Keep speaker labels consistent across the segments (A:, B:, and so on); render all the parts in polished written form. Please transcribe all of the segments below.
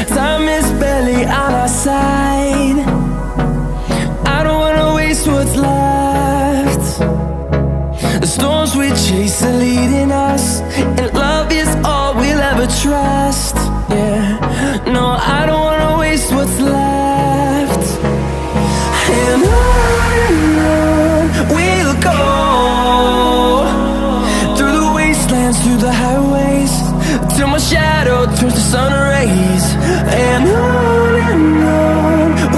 A: Time is barely on our side. I don't wanna waste what's left. The storms we chase are leading us, and love is all we'll ever trust. Yeah, no, I don't wanna waste what's left. And on we'll go, through the wastelands, through the highways, till my shadow turns to sun rays. And on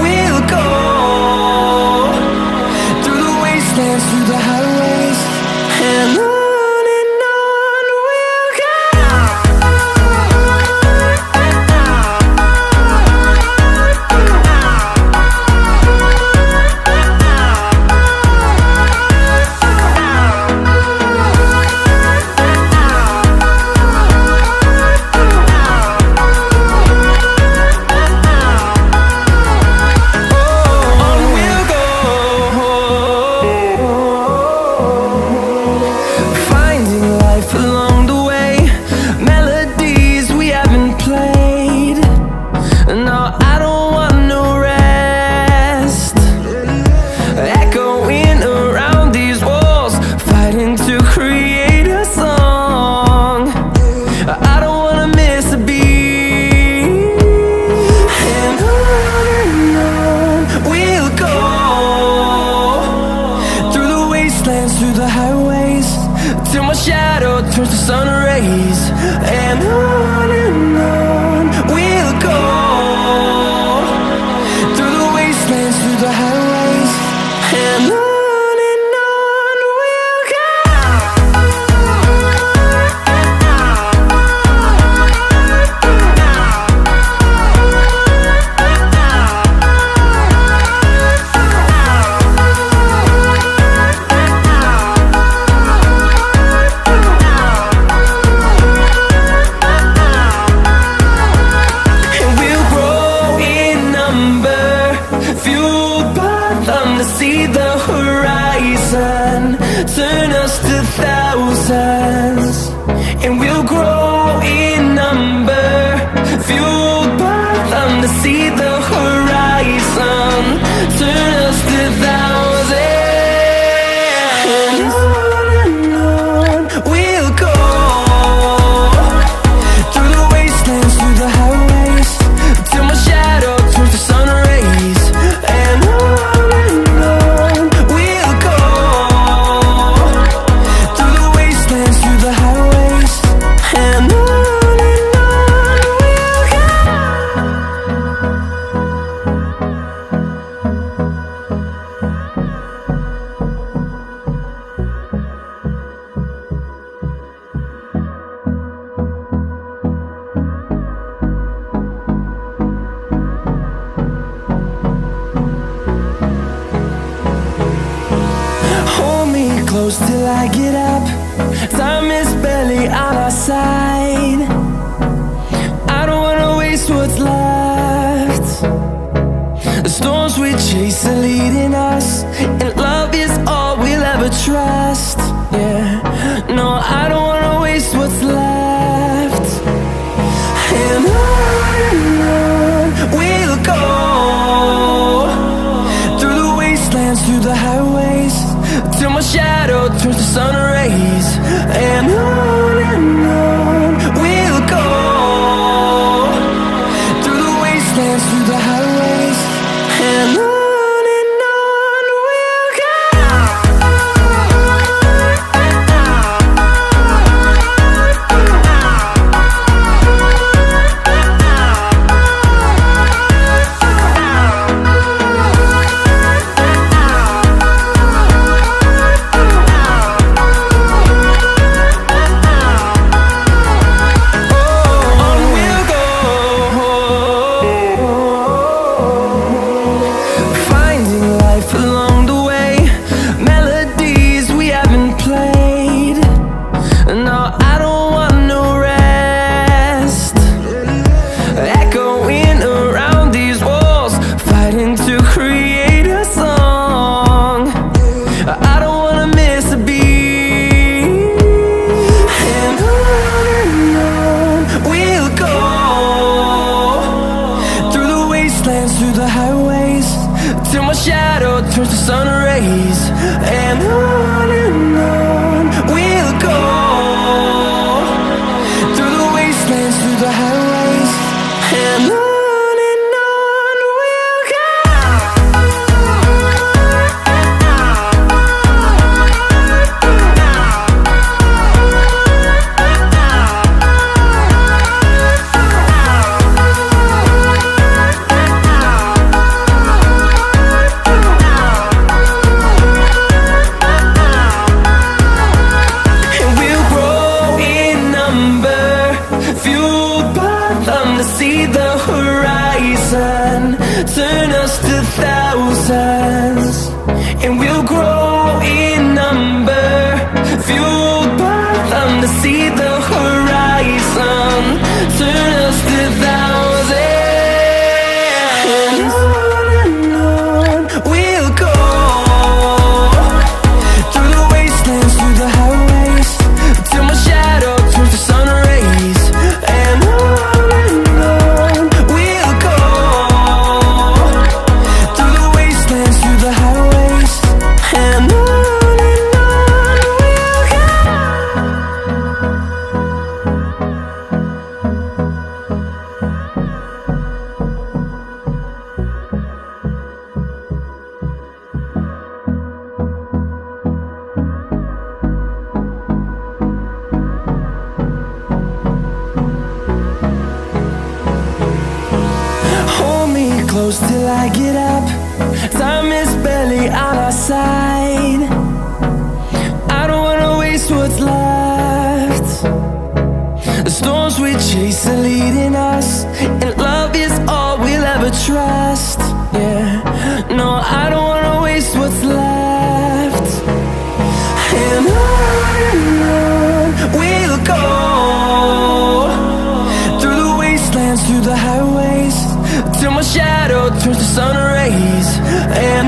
A: we'll go, through the wastelands, through the highways, and on we'll go. Through the highways, till my shadow turns to sun rays. And on we'll go, through the wastelands, through the highways, and on we'll go. To see the horizon turn us to thousands, and we'll grow in number, fueled by them. To see the horizon turn us to thousands, and on we'll go, through the wastelands, through the highways, till my shadow turns to sun rays. And on close till I get up. Time is barely on our side. I don't wanna waste what's left. The storms we chase are leading us, and love is all we'll ever trust. Yeah, no, I don't wanna waste what's left. And on we'll go, through the wastelands, through the highways, till my shadow turns to sun rays. And on we'll go, through the wastelands, through the highways, and on we'll go. wastelands, through the highways, till my shadow turns to sun rays. And on we'll go, through the wastelands, through the highways, and on we'll go. See the horizon, turn us to thousands, and we'll grow in number, fueled by them to see the horizon, turn us to thousands, and on we'll go, through the wastelands, through the highways, till my shadow turns to sun rays. And close till I get up. Time is barely on our side. I don't wanna waste what's left. The storms we chase are leading us, and love is all we'll ever trust. Yeah, no, I don't wanna waste what's left. And on we'll go, through the wastelands, through the highways, till my shadow turns to sun rays. And